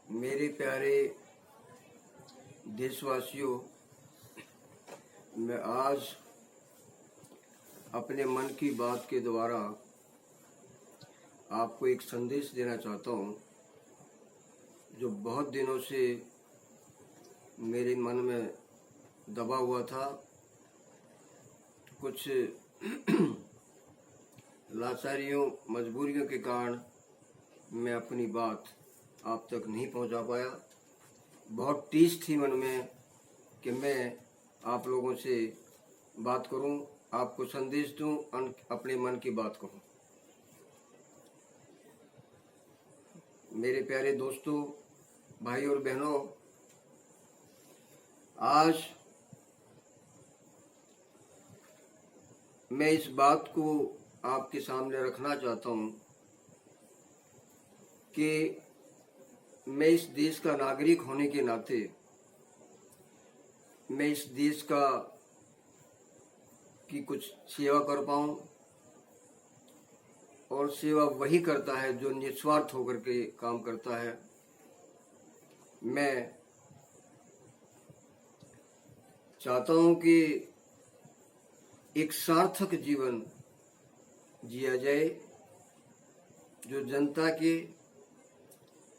मेरे प्यारे देशवासियों, मैं आज अपने मन की बात के द्वारा आपको एक संदेश देना चाहता हूँ जो बहुत दिनों से मेरे मन में दबा हुआ था। कुछ लाचारियों, मजबूरियों के कारण मैं अपनी बात आप तक नहीं पहुंचा पाया। बहुत टीस थी मन में कि मैं आप लोगों से बात करूं, आपको संदेश दूं, अपने मन की बात कहूं। मेरे प्यारे दोस्तों, भाई और बहनों, आज मैं इस बात को आपके सामने रखना चाहता हूं कि मैं इस देश का नागरिक होने के नाते मैं इस देश की कुछ सेवा कर पाऊं, और सेवा वही करता है जो निस्वार्थ होकर के काम करता है। मैं चाहता हूं कि एक सार्थक जीवन जिया जाए जो जनता के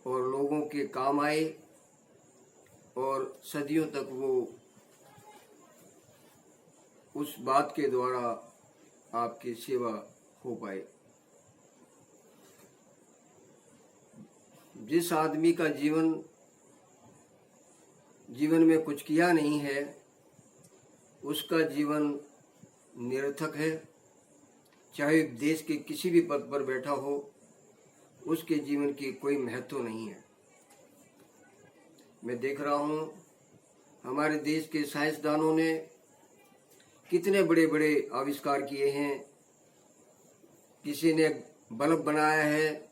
और लोगों के काम आए और सदियों तक वो उस बात के द्वारा आपकी सेवा हो पाए। जिस आदमी का जीवन में कुछ किया नहीं है, उसका जीवन निरर्थक है। चाहे देश के किसी भी पद पर बैठा हो, उसके जीवन की कोई महत्व नहीं है। मैं देख रहा हूँ हमारे देश के साइंसदानों ने कितने बड़े बड़े आविष्कार किए हैं। किसी ने बल्ब बनाया है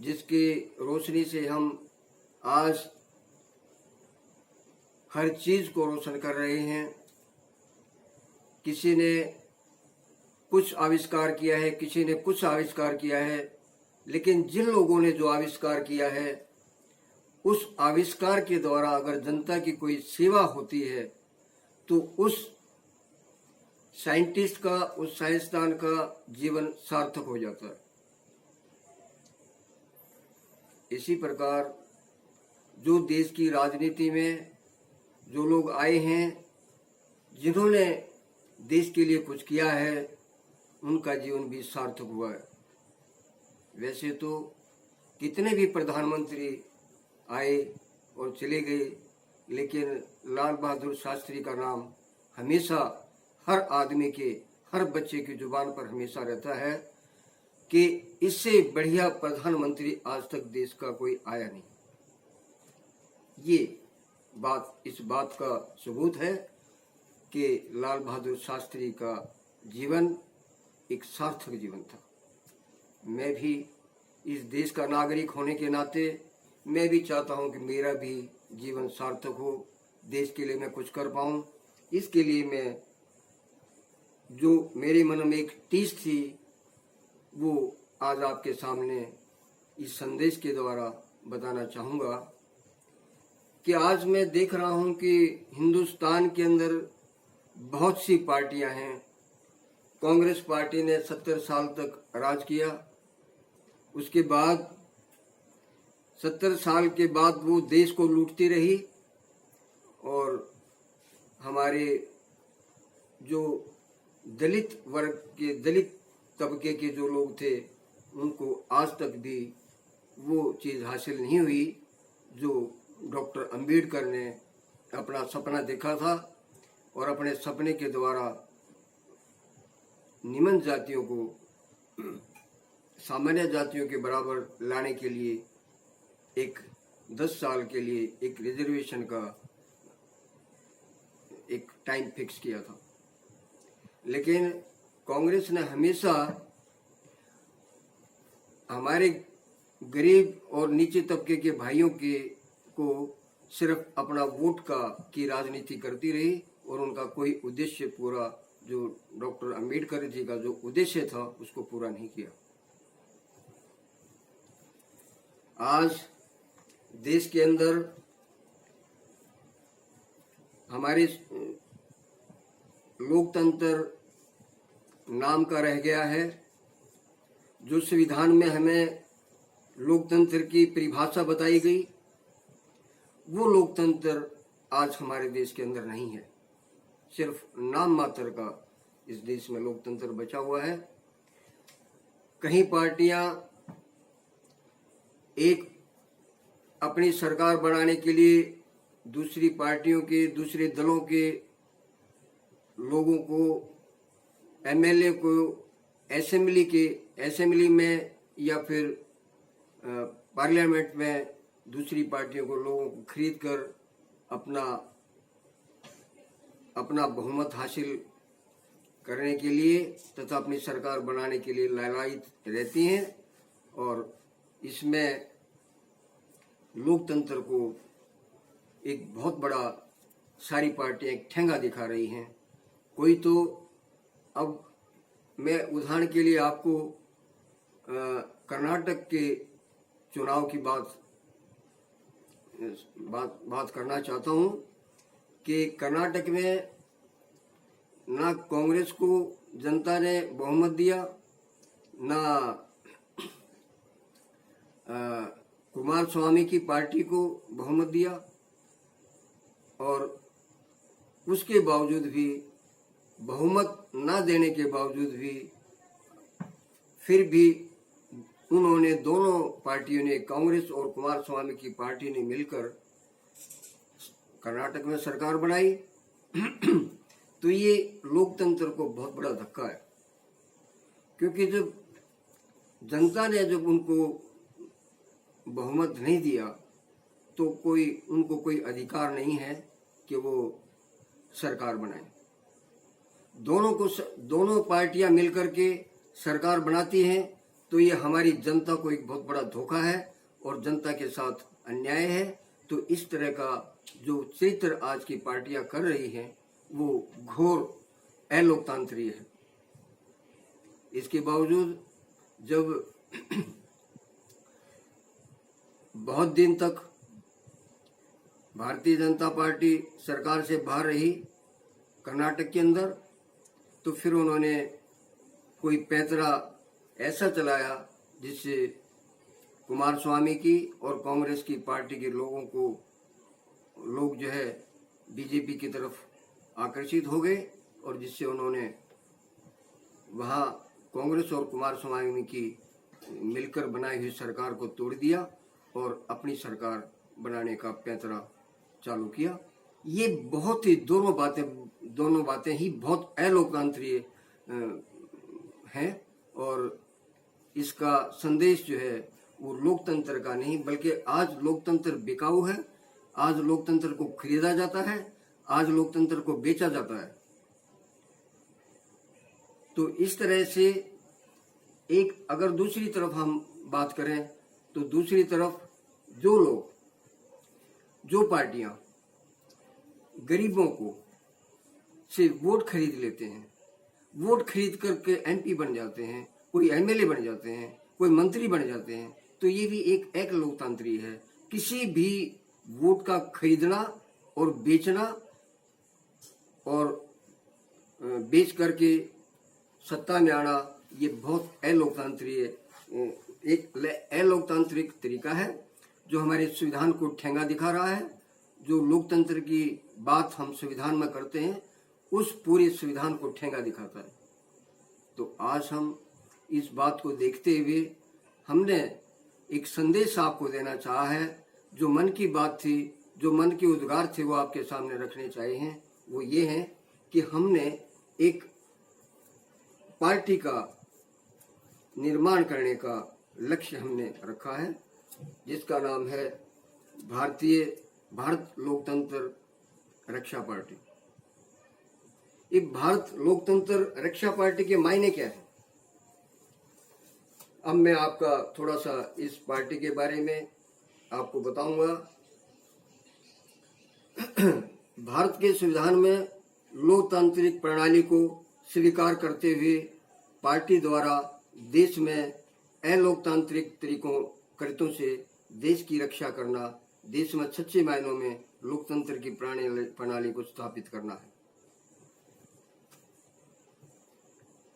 जिसकी रोशनी से हम आज हर चीज को रोशन कर रहे हैं। किसी ने कुछ आविष्कार किया है, किसी ने कुछ आविष्कार किया है, लेकिन जिन लोगों ने जो आविष्कार किया है, उस आविष्कार के द्वारा अगर जनता की कोई सेवा होती है तो उस साइंटिस्ट का, उस साइंसदान का जीवन सार्थक हो जाता है। इसी प्रकार जो देश की राजनीति में जो लोग आए हैं, जिन्होंने देश के लिए कुछ किया है, उनका जीवन भी सार्थक हुआ है। वैसे तो कितने भी प्रधानमंत्री आए और चले गए, लेकिन लाल बहादुर शास्त्री का नाम हमेशा हर आदमी के, हर बच्चे की जुबान पर हमेशा रहता है कि इससे बढ़िया प्रधानमंत्री आज तक देश का कोई आया नहीं। इस बात का सबूत है कि लाल बहादुर शास्त्री का जीवन एक सार्थक जीवन था। मैं भी इस देश का नागरिक होने के नाते मैं भी चाहता हूं कि मेरा भी जीवन सार्थक हो, देश के लिए मैं कुछ कर पाऊं। इसके लिए मैं, जो मेरे मन में एक टीस थी, वो आज आपके सामने इस संदेश के द्वारा बताना चाहूँगा कि आज मैं देख रहा हूँ कि हिंदुस्तान के अंदर बहुत सी पार्टियां हैं। कांग्रेस पार्टी ने 70 साल तक राज किया। उसके बाद 70 साल के बाद वो देश को लूटती रही, और हमारे जो दलित वर्ग के, दलित तबके के जो लोग थे, उनको आज तक भी वो चीज़ हासिल नहीं हुई जो डॉक्टर अंबेडकर ने अपना सपना देखा था, और अपने सपने के द्वारा निम्न जातियों को सामान्य जातियों के बराबर लाने के लिए एक 10 साल के लिए एक रिजर्वेशन का एक टाइम फिक्स किया था। लेकिन कांग्रेस ने हमेशा हमारे गरीब और नीचे तबके के भाइयों को सिर्फ अपना वोट की राजनीति करती रही, और उनका कोई उद्देश्य पूरा, जो डॉक्टर अंबेडकर जी का जो उद्देश्य था, उसको पूरा नहीं किया। आज देश के अंदर हमारे लोकतंत्र नाम का रह गया है। जो संविधान में हमें लोकतंत्र की परिभाषा बताई गई, वो लोकतंत्र आज हमारे देश के अंदर नहीं है। सिर्फ नाम मात्र का इस देश में लोकतंत्र बचा हुआ है। कहीं पार्टियां एक अपनी सरकार बनाने के लिए दूसरी पार्टियों के, दूसरे दलों के लोगों को, एमएलए को असेंबली में या फिर पार्लियामेंट में दूसरी पार्टियों को, लोगों को खरीद कर अपना बहुमत हासिल करने के लिए तथा अपनी सरकार बनाने के लिए लालायित रहती हैं। और इसमें लोकतंत्र को एक बहुत बड़ा सारी पार्टियां एक ठेंगा दिखा रही हैं। कोई तो, अब मैं उदाहरण के लिए आपको कर्नाटक के चुनाव की बात करना चाहता हूं कि कर्नाटक में ना कांग्रेस को जनता ने बहुमत दिया, ना कुमार स्वामी की पार्टी को बहुमत दिया, और उसके बावजूद भी, बहुमत ना देने के बावजूद भी, फिर भी उन्होंने, दोनों पार्टियों ने, कांग्रेस और कुमार स्वामी की पार्टी ने मिलकर कर्नाटक में सरकार बनाई। तो ये लोकतंत्र को बहुत बड़ा धक्का है, क्योंकि जब जनता ने जब उनको बहुमत नहीं दिया तो उनको कोई अधिकार नहीं है कि वो सरकार बनाए। दोनों पार्टियां मिलकर के सरकार बनाती हैं, तो ये हमारी जनता को एक बहुत बड़ा धोखा है और जनता के साथ अन्याय है। तो इस तरह का जो चित्र आज की पार्टियां कर रही हैं वो घोर अलोकतांत्रिक है। इसके बावजूद जब बहुत दिन तक भारतीय जनता पार्टी सरकार से बाहर रही कर्नाटक के अंदर, तो फिर उन्होंने कोई पैंतरा ऐसा चलाया जिससे कुमार स्वामी की और कांग्रेस की पार्टी के लोग जो है बीजेपी की तरफ आकर्षित हो गए, और जिससे उन्होंने वहाँ कांग्रेस और कुमार स्वामी की मिलकर बनाई हुई सरकार को तोड़ दिया और अपनी सरकार बनाने का पैंतरा चालू किया। ये बहुत ही दोनों बातें ही बहुत अलोकतांत्रिक हैं, और इसका संदेश जो है वो लोकतंत्र का नहीं, बल्कि आज लोकतंत्र बिकाऊ है। आज लोकतंत्र को खरीदा जाता है, आज लोकतंत्र को बेचा जाता है। तो इस तरह से एक, अगर दूसरी तरफ हम बात करें तो दूसरी तरफ जो लोग, जो पार्टियां गरीबों को से वोट खरीद लेते हैं, वोट खरीद करके एमपी बन जाते हैं, कोई एमएलए बन जाते हैं, कोई मंत्री बन जाते हैं, तो ये भी एक लोकतांत्रिक है। किसी भी वोट का खरीदना और बेचना और बेच करके सत्ता में आना, ये बहुत अलोकतांत्रिक तरीका है, जो हमारे संविधान को ठेंगा दिखा रहा है। जो लोकतंत्र की बात हम संविधान में करते हैं, उस पूरे संविधान को ठेंगा दिखाता है। तो आज हम इस बात को देखते हुए हमने एक संदेश आपको देना चाहा है। जो मन की बात थी, जो मन के उद्गार थे, वो आपके सामने रखने चाहिए हैं। वो ये है कि हमने एक पार्टी का निर्माण करने का लक्ष्य हमने रखा है, जिसका नाम है भारत लोकतंत्र रक्षा पार्टी। ये भारत लोकतंत्र रक्षा पार्टी के मायने क्या है? अब मैं आपका थोड़ा सा इस पार्टी के बारे में आपको बताऊंगा। भारत के संविधान में लोकतांत्रिक प्रणाली को स्वीकार करते हुए पार्टी द्वारा देश में अलोकतांत्रिक कृत्यों से देश की रक्षा करना देश में सच्चे मायनों में लोकतंत्र की प्रणाली को स्थापित करना है।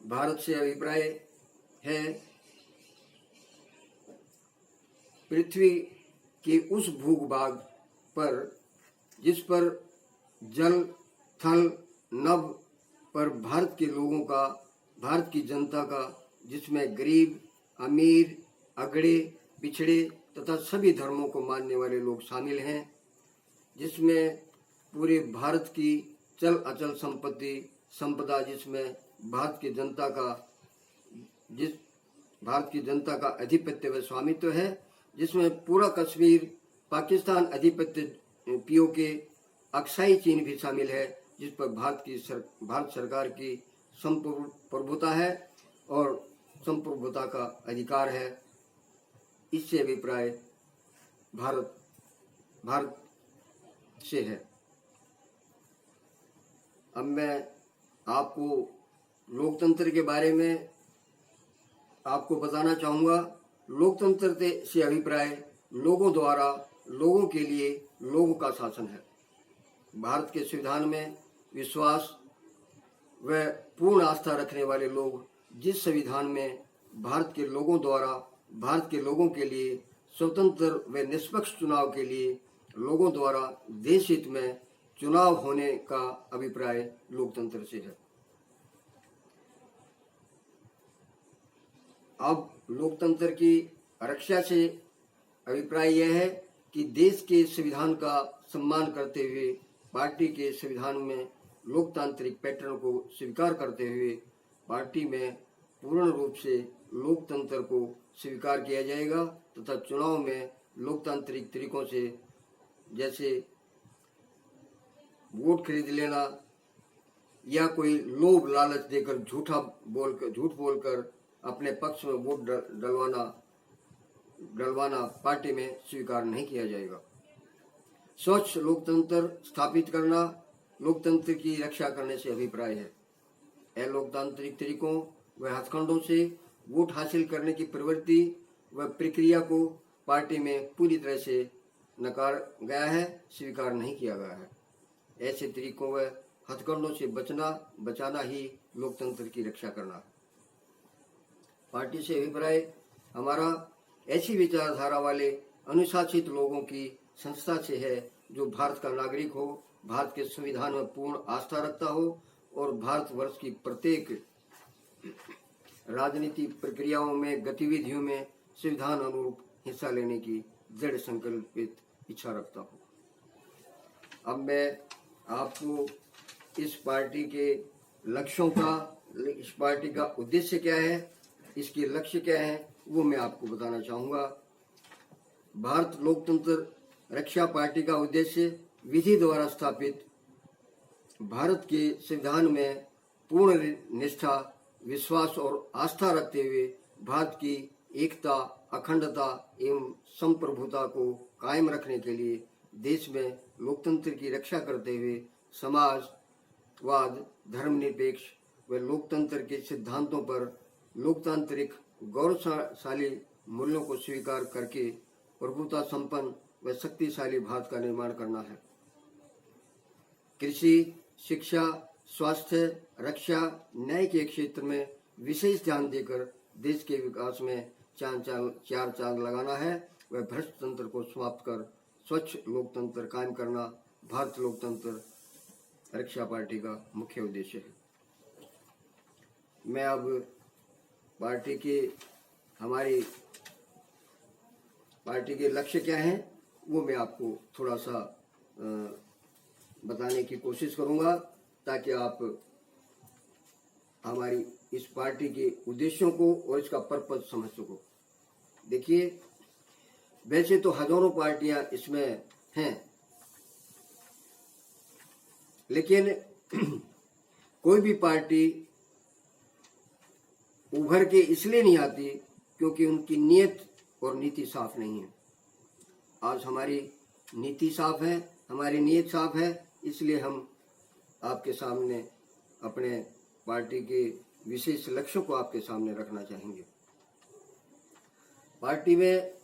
भारत से अभिप्राय है पृथ्वी के उस भूभाग पर जिस पर जल थल नभ पर भारत के लोगों का, भारत की जनता का, जिसमें गरीब अमीर अगड़े पिछड़े तथा सभी धर्मों को मानने वाले लोग शामिल हैं, जिसमें पूरे भारत की चल अचल संपदा, जिसमें भारत की जनता का आधिपत्य व स्वामित्व है, जिसमें पूरा कश्मीर पाकिस्तान आधिपत्य पीओके अक्साई चीन भी शामिल है, जिस पर भारत सरकार की संप्रभुता है और संप्रभुता का अधिकार है। इससे अभिप्राय भारत से है। अब मैं आपको लोकतंत्र के बारे में आपको बताना चाहूँगा। लोकतंत्र से अभिप्राय लोगों द्वारा लोगों के लिए लोगों का शासन है। भारत के संविधान में विश्वास व पूर्ण आस्था रखने वाले लोग जिस संविधान में भारत के लोगों द्वारा भारत के लोगों के लिए स्वतंत्र व निष्पक्ष चुनाव के लिए लोगों द्वारा देश हित में चुनाव होने का अभिप्राय लोकतंत्र से है। अब लोकतंत्र की रक्षा से अभिप्राय यह है कि देश के संविधान का सम्मान करते हुए पार्टी के संविधान में लोकतांत्रिक पैटर्न को स्वीकार करते हुए पार्टी में पूर्ण रूप से लोकतंत्र को स्वीकार किया जाएगा तथा चुनाव में लोकतांत्रिक तरीकों से, जैसे वोट खरीद लेना या कोई लोभ लालच देकर झूठ बोलकर अपने पक्ष में वोट डलवाना पार्टी में स्वीकार नहीं किया जाएगा। स्वच्छ लोकतंत्र स्थापित करना लोकतंत्र की रक्षा करने से अभिप्राय है। अलोकतांत्रिक तरीकों व हथकंडों से वोट हासिल करने की प्रवृत्ति व प्रक्रिया को पार्टी में पूरी तरह से नकार गया है, स्वीकार नहीं किया गया है। ऐसे तरीकों व हथकंडों से बचाना ही लोकतंत्र की रक्षा करना है। पार्टी से अभिप्राय हमारा ऐसी विचारधारा वाले अनुशासित लोगों की संस्था से है जो भारत का नागरिक हो, भारत के संविधान में पूर्ण आस्था रखता हो और भारतवर्ष की प्रत्येक राजनीतिक प्रक्रियाओं में गतिविधियों में संविधान अनुरूप हिस्सा लेने की दृढ़ संकल्पित इच्छा रखता हो। अब मैं आपको इस पार्टी के लक्ष्यों का, इस पार्टी का उद्देश्य क्या है, इसके लक्ष्य क्या है, वो मैं आपको बताना चाहूँगा। भारत लोकतंत्र रक्षा पार्टी का उद्देश्य विधि द्वारा स्थापित भारत के संविधान में पूर्ण निष्ठा, विश्वास और आस्था रखते हुए भारत की एकता, अखंडता एवं संप्रभुता को कायम रखने के लिए देश में लोकतंत्र की रक्षा करते हुए समाजवाद, धर्मनिरपेक्ष व लोकतंत्र के सिद्धांतों पर लोकतांत्रिक गौरवशाली मूल्यों को स्वीकार करके प्रभुता संपन्न व शक्तिशाली भारत का निर्माण करना है। कृषि, शिक्षा, स्वास्थ्य, रक्षा, न्याय के क्षेत्र में विशेष ध्यान देकर देश के विकास में चार चांद लगाना है व भ्रष्ट तंत्र को समाप्त कर स्वच्छ लोकतंत्र कायम करना भारत लोकतंत्र रक्षा पार्टी का मुख्य उद्देश्य है। मैं अब हमारी पार्टी के लक्ष्य क्या हैं वो मैं आपको थोड़ा सा बताने की कोशिश करूंगा ताकि आप हमारी इस पार्टी के उद्देश्यों को और इसका पर्पज समझ सको। देखिए, वैसे तो हजारों पार्टियां इसमें हैं, लेकिन कोई भी पार्टी उभर के इसलिए नहीं आती क्योंकि उनकी नीयत और नीति साफ नहीं है। आज हमारी नीति साफ है, हमारी नीयत साफ है, इसलिए हम आपके सामने अपने पार्टी के विशेष लक्ष्यों को आपके सामने रखना चाहेंगे। पार्टी में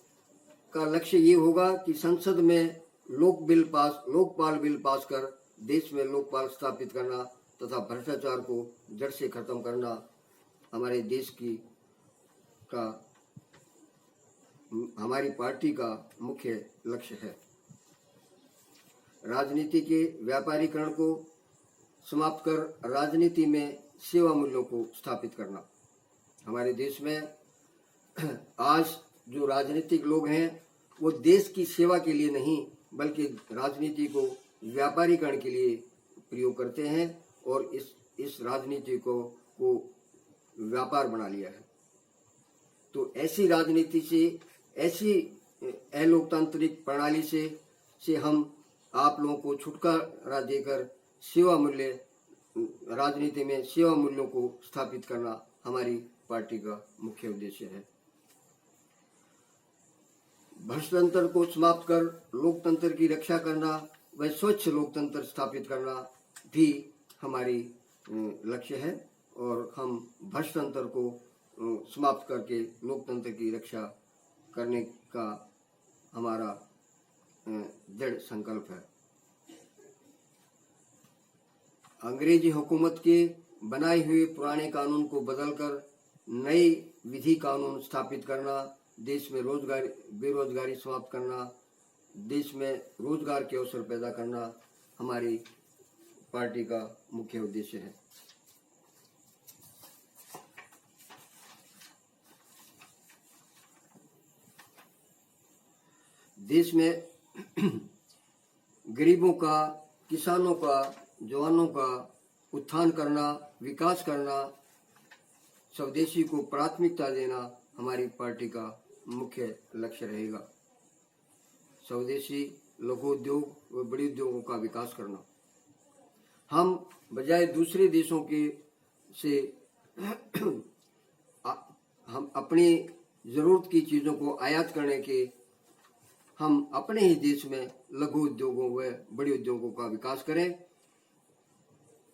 का लक्ष्य ये होगा कि संसद में लोकपाल बिल पास कर देश में लोकपाल स्थापित करना तथा भ्रष्टाचार को जड़ से खत्म करना हमारे देश की का हमारी पार्टी का मुख्य लक्ष्य है। राजनीति के व्यापारीकरण को समाप्त कर राजनीति में सेवा मूल्यों को स्थापित करना। हमारे देश में आज जो राजनीतिक लोग हैं वो देश की सेवा के लिए नहीं बल्कि राजनीति को व्यापारीकरण के लिए प्रयोग करते हैं और इस राजनीति को व्यापार बना लिया है। तो ऐसी राजनीति से, ऐसी अलोकतांत्रिक प्रणाली से हम आप लोगों को छुटकारा देकर सेवा मूल्य, राजनीति में सेवा मूल्यों को स्थापित करना हमारी पार्टी का मुख्य उद्देश्य है। भ्रष्टाचार को समाप्त कर लोकतंत्र की रक्षा करना व स्वच्छ लोकतंत्र स्थापित करना भी हमारी लक्ष्य है और हम भ्रष्टाचार को समाप्त करके लोकतंत्र की रक्षा करने का हमारा दृढ़ संकल्प है। अंग्रेजी हुकूमत के बनाए हुए पुराने कानून को बदलकर नए विधि कानून स्थापित करना, देश में बेरोजगारी समाप्त करना, देश में रोजगार के अवसर पैदा करना हमारी पार्टी का मुख्य उद्देश्य है। देश में गरीबों का, किसानों का, जवानों का उत्थान करना, विकास करना, स्वदेशी को प्राथमिकता देना हमारी पार्टी का मुख्य लक्ष्य रहेगा। स्वदेशी लघु उद्योग व बड़े उद्योगों का विकास करना। हम बजाय दूसरे देशों के से हम अपनी जरूरत की चीजों को आयात करने के, हम अपने ही देश में लघु उद्योगों व बड़े उद्योगों का विकास करें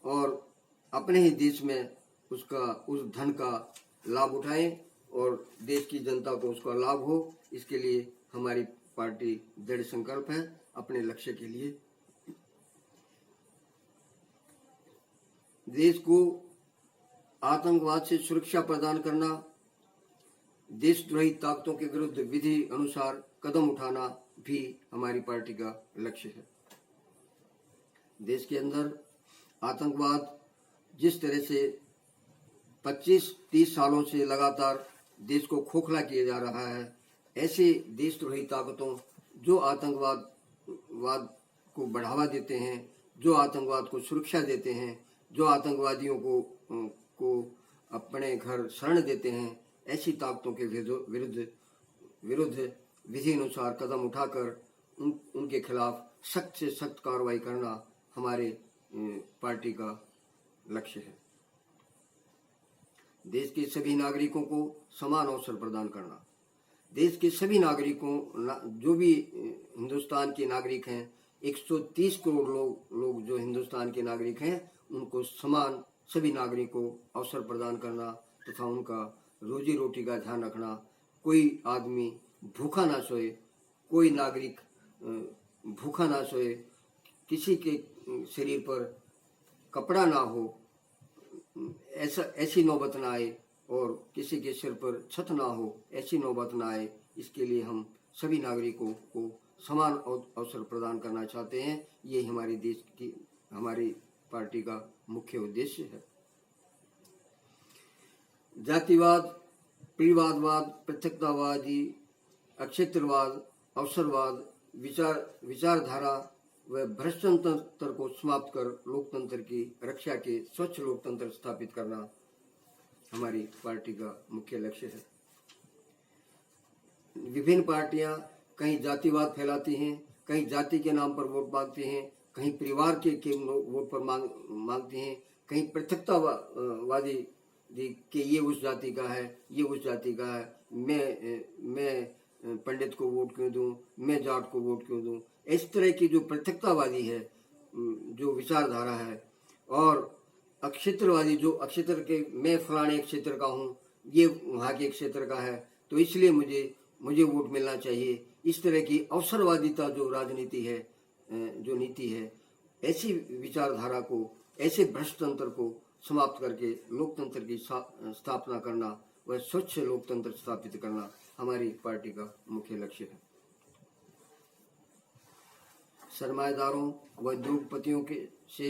और अपने ही देश में उस धन का लाभ उठाएं और देश की जनता को उसका लाभ हो। इसके लिए हमारी पार्टी दृढ़ संकल्प है अपने लक्ष्य के लिए। देश को आतंकवाद से सुरक्षा प्रदान करना, देशद्रोही ताकतों के विरुद्ध विधि अनुसार कदम उठाना भी हमारी पार्टी का लक्ष्य है। देश के अंदर आतंकवाद जिस तरह से 25-30 सालों से लगातार देश को खोखला किया जा रहा है, ऐसे देशद्रोही ताकतों जो आतंकवाद को बढ़ावा देते हैं, जो आतंकवाद को सुरक्षा देते हैं, जो आतंकवादियों को अपने घर शरण देते हैं, ऐसी ताकतों के विरुद्ध विधि अनुसार कदम उठाकर उनके खिलाफ सख्त से सख्त कार्रवाई करना हमारे पार्टी का लक्ष्य है। देश के सभी नागरिकों को समान अवसर प्रदान करना। देश के सभी नागरिकों, जो भी हिंदुस्तान के नागरिक हैं, 130 करोड़ लोग जो हिंदुस्तान के नागरिक हैं, उनको समान सभी नागरिकों को अवसर प्रदान करना तथा उनका रोजी रोटी का ध्यान रखना। कोई आदमी भूखा ना सोए, कोई नागरिक भूखा ना सोए, किसी के शरीर पर कपड़ा ना हो, ऐसी नौबत ना आए और किसी के सिर पर छत ना हो, ऐसी नौबत ना आए। इसके लिए हम सभी नागरिकों को समान अवसर प्रदान करना चाहते हैं। ये हमारी पार्टी का मुख्य उद्देश्य है। जातिवाद, परिवारवाद, पृथकतावादी, अक्षेत्रवाद, अवसरवाद, विचारधारा व भ्रष्टाचार को समाप्त कर लोकतंत्र की रक्षा के स्वच्छ लोकतंत्र स्थापित करना हमारी पार्टी का मुख्य लक्ष्य है। विभिन्न पार्टियां कहीं जातिवाद फैलाती हैं, कहीं जाति के नाम पर वोट मांगती हैं, कहीं परिवार के वोट पर मांगती हैं, कहीं पृथकतावादी कि ये उस जाति का है, ये उस जाति का है, मैं पंडित को वोट क्यों दूं, मैं जाट को वोट क्यों दूं। इस तरह की जो पृथकतावादी है, जो विचारधारा है, और अक्षेत्रवादी जो अक्षेत्र के, मैं फलाने क्षेत्र का हूँ, ये वहाँ के क्षेत्र का है, तो इसलिए मुझे वोट मिलना चाहिए, इस तरह की अवसरवादिता जो राजनीति है, जो नीति है, ऐसी विचारधारा को, ऐसे भ्रष्टतंत्र को समाप्त करके लोकतंत्र की स्थापना करना व स्वच्छ लोकतंत्र स्थापित करना हमारी पार्टी का मुख्य लक्ष्य है। सरमाएदारों व उद्योगपतियों के से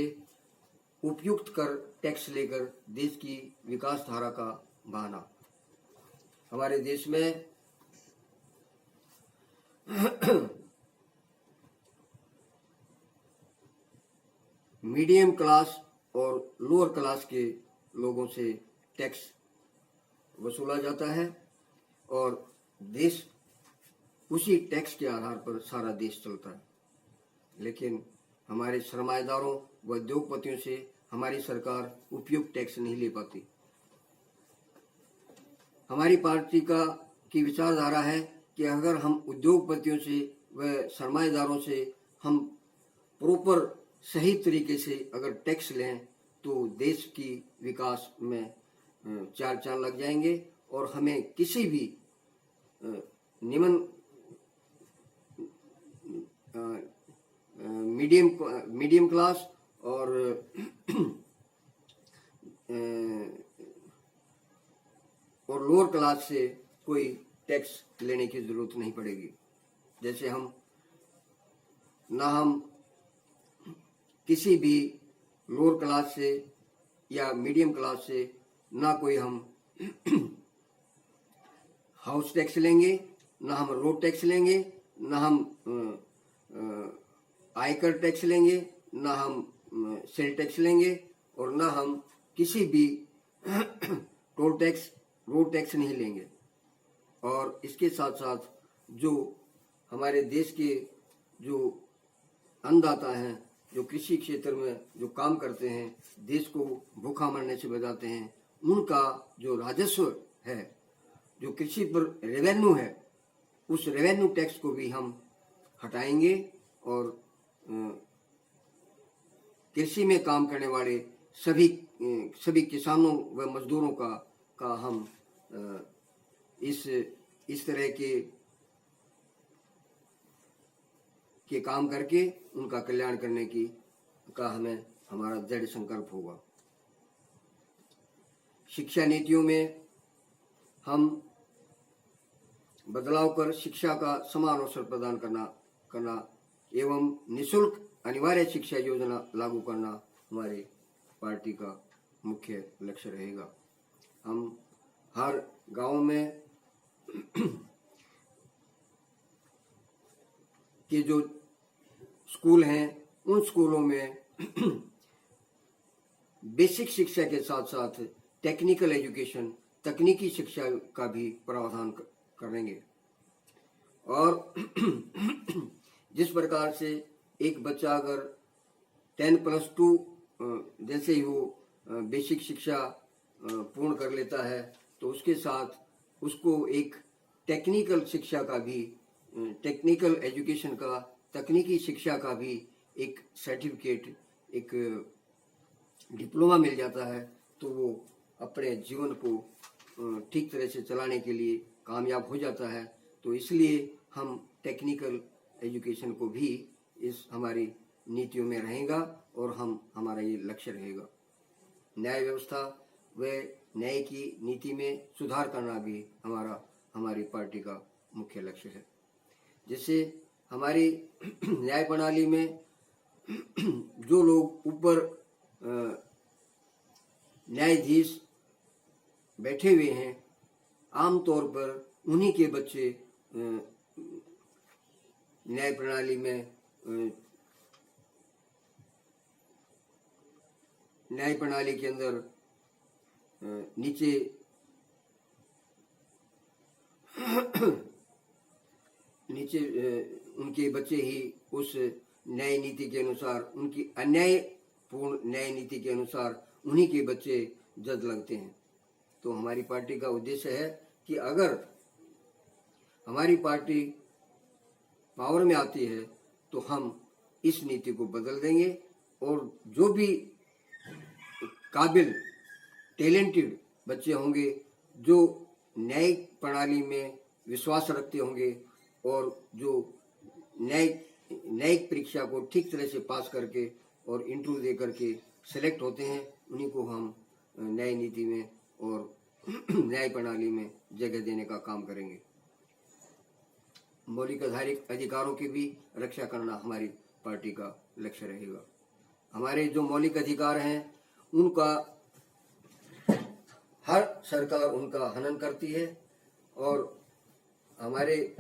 उपयुक्त कर टैक्स लेकर देश की विकास धारा का बहाना। हमारे देश में मीडियम क्लास और लोअर क्लास के लोगों से टैक्स वसूला जाता है और देश उसी टैक्स के आधार पर सारा देश चलता है। लेकिन हमारे सरमाएदारों व उद्योगपतियों से हमारी सरकार उपयुक्त टैक्स नहीं ले पाती। हमारी पार्टी की विचारधारा है कि अगर हम उद्योगपतियों से व सरमाएदारों से हम प्रॉपर सही तरीके से अगर टैक्स लें तो देश की विकास में चार चांद लग जाएंगे और हमें किसी भी मीडियम क्लास और लोअर क्लास से कोई टैक्स लेने की जरूरत नहीं पड़ेगी। जैसे हम किसी भी लोअर क्लास से या मीडियम क्लास से ना कोई हम हाउस टैक्स लेंगे, ना हम रोड टैक्स लेंगे, ना हम आयकर टैक्स लेंगे, ना हम सेल टैक्स लेंगे और ना हम किसी भी टोल टैक्स, रोड टैक्स नहीं लेंगे। और इसके साथ साथ जो हमारे देश के जो अन्नदाता हैं, जो कृषि क्षेत्र में जो काम करते हैं, देश को भूखा मरने से बचाते हैं, उनका जो राजस्व है, जो कृषि पर रेवेन्यू है, उस रेवेन्यू टैक्स को भी हम हटाएंगे और कृषि में काम करने वाले सभी किसानों व मजदूरों का हम इस तरह के काम करके उनका कल्याण करने का हमारा दृढ़ संकल्प होगा। शिक्षा नीतियों में हम बदलाव कर शिक्षा का समान अवसर प्रदान करना एवं निःशुल्क अनिवार्य शिक्षा योजना लागू करना हमारी पार्टी का मुख्य लक्ष्य रहेगा। हम हर गांव में के जो स्कूल हैं, उन स्कूलों में बेसिक शिक्षा के साथ साथ टेक्निकल एजुकेशन, तकनीकी शिक्षा का भी प्रावधान करेंगे। और जिस प्रकार से एक बच्चा अगर 10+2 जैसे ही वो बेसिक शिक्षा पूर्ण कर लेता है तो उसके साथ उसको एक टेक्निकल शिक्षा का भी, टेक्निकल एजुकेशन का, तकनीकी शिक्षा का भी एक सर्टिफिकेट, एक डिप्लोमा मिल जाता है, तो वो अपने जीवन को ठीक तरह से चलाने के लिए कामयाब हो जाता है। तो इसलिए हम टेक्निकल एजुकेशन को भी इस हमारी नीतियों में रहेगा और हमारा ये लक्ष्य रहेगा। न्याय व्यवस्था व न्याय की नीति में सुधार करना भी हमारी पार्टी का मुख्य लक्ष्य है। जैसे हमारी न्याय प्रणाली में जो लोग ऊपर न्यायाधीश बैठे हुए हैं, आमतौर पर उन्हीं के बच्चे न्याय प्रणाली में न्याय प्रणाली के अंदर नीचे उनके बच्चे ही उस न्याय नीति के अनुसार, उनकी अन्यायपूर्ण न्याय नीति के अनुसार उन्हीं के बच्चे जज लगते हैं। तो हमारी पार्टी का उद्देश्य है कि अगर हमारी पार्टी पावर में आती है तो हम इस नीति को बदल देंगे और जो भी काबिल, टैलेंटेड बच्चे होंगे, जो न्यायिक प्रणाली में विश्वास रखते होंगे और जो न्यायिक परीक्षा को ठीक तरह से पास करके और इंटरव्यू दे करके सेलेक्ट होते हैं, उन्हीं को हम न्याय नीति में और न्याय प्रणाली में जगह देने का काम करेंगे। मौलिक अधिकारों की भी रक्षा करना हमारी पार्टी का लक्ष्य रहेगा। हमारे जो मौलिक अधिकार हैं उनका हर सरकार उनका हनन करती है और हमारे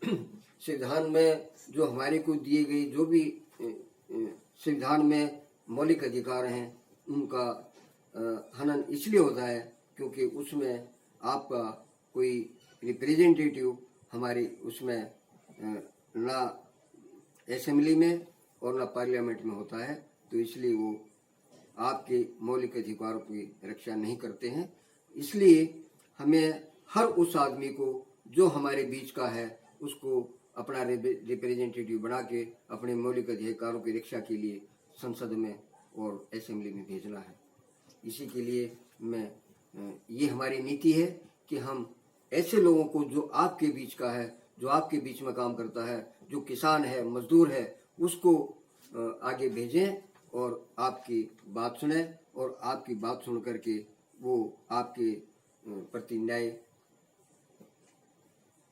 संविधान में जो हमारे को दिए गई जो भी संविधान में मौलिक अधिकार हैं उनका हनन इसलिए होता है क्योंकि उसमें आपका कोई रिप्रेजेंटेटिव हमारे उसमें ना असेंबली में और ना पार्लियामेंट में होता है, तो इसलिए वो आपके मौलिक अधिकारों की रक्षा नहीं करते हैं। इसलिए हमें हर उस आदमी को जो हमारे बीच का है उसको अपना रिप्रेजेंटेटिव बना के अपने मौलिक अधिकारों की रक्षा के लिए संसद में और असेंबली में भेजना है। इसी के लिए ये हमारी नीति है कि हम ऐसे लोगों को जो आपके बीच का है, जो आपके बीच में काम करता है, जो किसान है, मजदूर है, उसको आगे भेजें और आपकी बात सुने और आपकी बात सुन करके वो आपके प्रति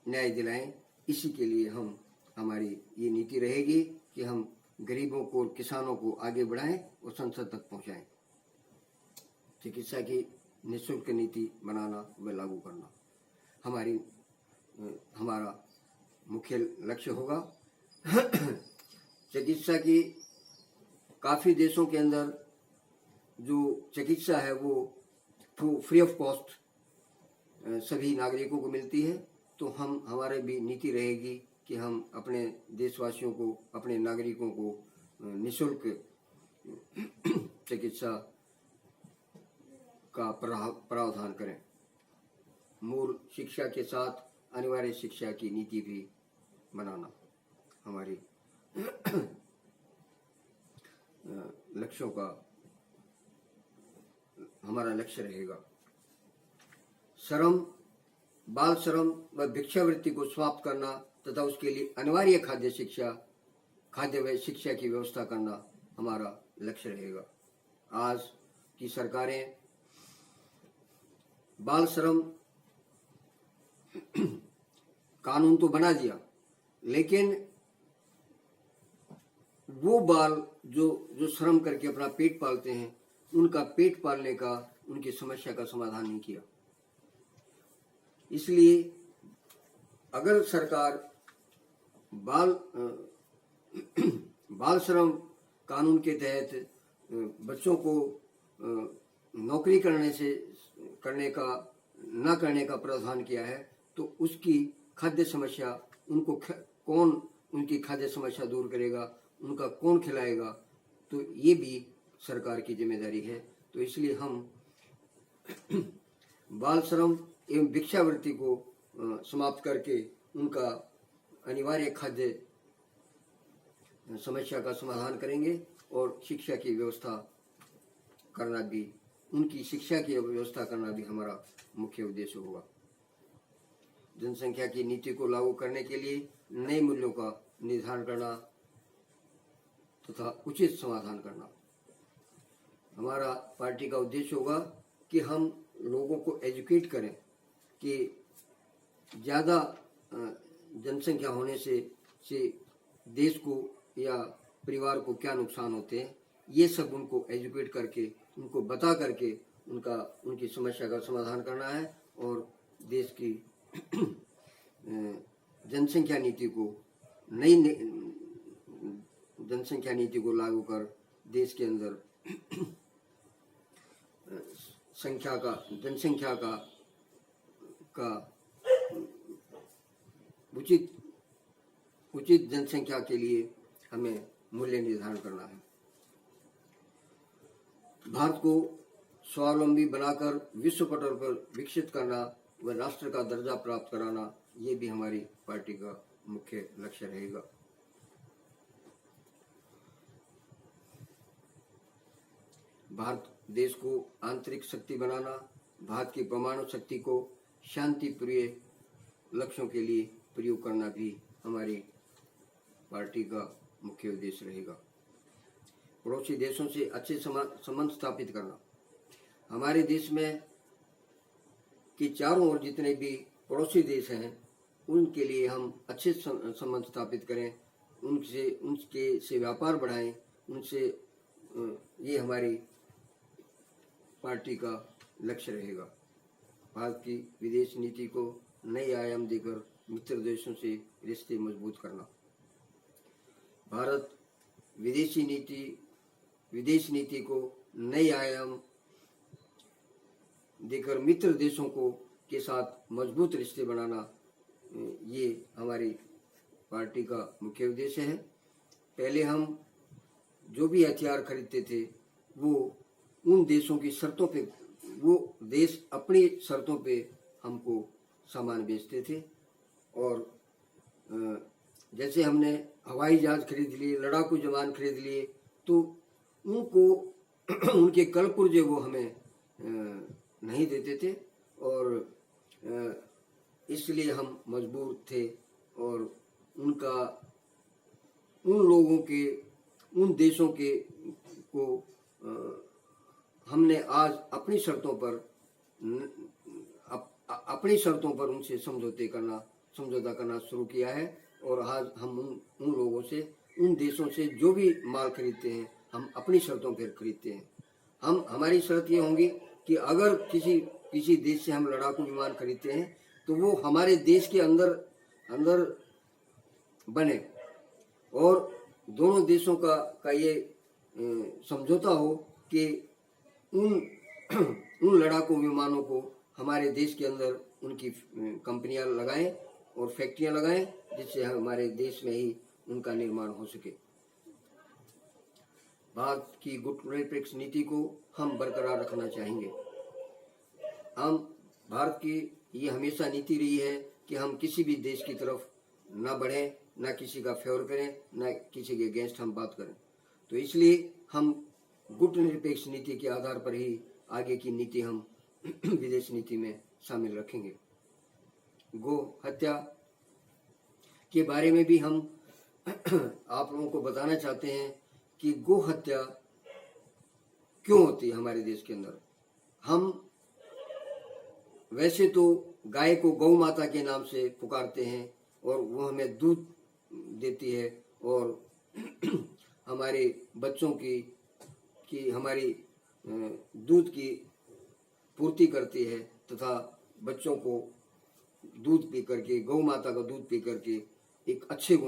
न्याय दिलाएं। इसी के लिए हमारी ये नीति रहेगी कि हम गरीबों को और किसानों को आगे बढ़ाएं और संसद तक पहुंचाएं। चिकित्सा की निःशुल्क नीति बनाना व लागू करना हमारा मुख्य लक्ष्य होगा। चिकित्सा की काफ़ी देशों के अंदर जो चिकित्सा है वो फ्री ऑफ कॉस्ट सभी नागरिकों को मिलती है, तो हमारे भी नीति रहेगी कि हम अपने देशवासियों को, अपने नागरिकों को निःशुल्क चिकित्सा का प्रावधान करें। मूल शिक्षा के साथ अनिवार्य शिक्षा की नीति भी बनाना हमारी लक्ष्यों का हमारा लक्ष्य रहेगा। श्रम, बाल श्रम व भिक्षावृत्ति को समाप्त करना तथा उसके लिए अनिवार्य खाद्य व शिक्षा की व्यवस्था करना हमारा लक्ष्य रहेगा। आज की सरकारें बाल श्रम कानून तो बना दिया, लेकिन वो बाल जो श्रम करके अपना पेट पालते हैं, उनका पेट पालने का, उनकी समस्या का समाधान नहीं किया। इसलिए अगर सरकार बाल श्रम कानून के तहत बच्चों को नौकरी न करने का प्रावधान किया है, तो उसकी खाद्य समस्या कौन उनकी खाद्य समस्या दूर करेगा, उनका कौन खिलाएगा, तो ये भी सरकार की जिम्मेदारी है। तो इसलिए हम बाल श्रम एवं भिक्षावृत्ति को समाप्त करके उनका अनिवार्य खाद्य समस्या का समाधान करेंगे और शिक्षा की व्यवस्था करना भी, उनकी शिक्षा की व्यवस्था करना भी हमारा मुख्य उद्देश्य होगा। जनसंख्या की नीति को लागू करने के लिए नए मूल्यों का निर्धारण करना तथा उचित समाधान करना हमारा पार्टी का उद्देश्य होगा कि हम लोगों को एजुकेट करें कि ज़्यादा जनसंख्या होने से देश को या परिवार को क्या नुकसान होते हैं, ये सब उनको एजुकेट करके, उनको बता करके उनकी समस्या का समाधान करना है और देश की जनसंख्या नीति को लागू कर देश के अंदर जनसंख्या का उचित जनसंख्या के लिए हमें मूल्य निर्धारण करना है। भारत को स्वावलंबी बनाकर विश्व पटल पर विकसित करना व राष्ट्र का दर्जा प्राप्त कराना, ये भी हमारी पार्टी का मुख्य लक्ष्य रहेगा। भारत देश को आंतरिक शक्ति बनाना, भारत की परमाणु शक्ति को शांति प्रिय लक्ष्यों के लिए प्रयोग करना भी हमारी पार्टी का मुख्य उद्देश्य रहेगा। पड़ोसी देशों से अच्छे संबंध स्थापित करना। हमारे देश में कि चारों ओर जितने भी पड़ोसी देश हैं उनके लिए हम अच्छे संबंध स्थापित करें, उनके से व्यापार बढ़ाएं, उनसे ये हमारी पार्टी का लक्ष्य रहेगा। भारत की विदेश नीति को नए आयाम देकर मित्र देशों से रिश्ते मजबूत करना। भारत विदेश नीति को नए आयाम देकर मित्र देशों के साथ मजबूत रिश्ते बनाना, ये हमारी पार्टी का मुख्य उद्देश्य है। पहले हम जो भी हथियार खरीदते थे वो उन देशों की शर्तों पे, वो देश अपनी शर्तों पे हमको सामान बेचते थे, और जैसे हमने हवाई जहाज खरीद लिए, लड़ाकू विमान खरीद लिए, तो उनको उनके कल पुर्जे वो हमें नहीं देते थे, और इसलिए हम मजबूर थे। और उन देशों को हमने आज अपनी शर्तों पर उनसे समझौता करना शुरू किया है। और आज हम उन लोगों से, उन देशों से जो भी माल खरीदते हैं हम अपनी शर्तों पर खरीदते हैं। हमारी शर्त ये होंगी कि अगर किसी देश से हम लड़ाकू विमान खरीदते हैं तो वो हमारे देश के अंदर बने, और दोनों देशों का ये समझौता हो कि उन लड़ाकू विमानों को हमारे देश के अंदर उनकी कंपनियां लगाएं और फैक्ट्रियां लगाएं, जिससे हमारे देश में ही उनका निर्माण हो सके। भारत की गुटनिरपेक्ष नीति को हम बरकरार रखना चाहेंगे। भारत की ये हमेशा नीति रही है कि हम किसी भी देश की तरफ ना बढ़ें, ना किसी का फेवर करें, ना किसी के अगेंस्ट हम बात करें। तो इसलिए हम गुटनिरपेक्ष नीति के आधार पर ही आगे की नीति हम विदेश नीति में शामिल रखेंगे। गो हत्या के बारे में भी हम आप लोगों को बताना चाहते हैं कि गो हत्या क्यों होती है हमारे देश के अंदर। हम वैसे तो गाय को गौ माता के नाम से पुकारते हैं और वो हमें दूध देती है, और हमारे बच्चों की हमारी दूध की पूर्ति करती है, तथा बच्चों को दूध पी करके, गौ माता का दूध पी करके एक अच्छे गुण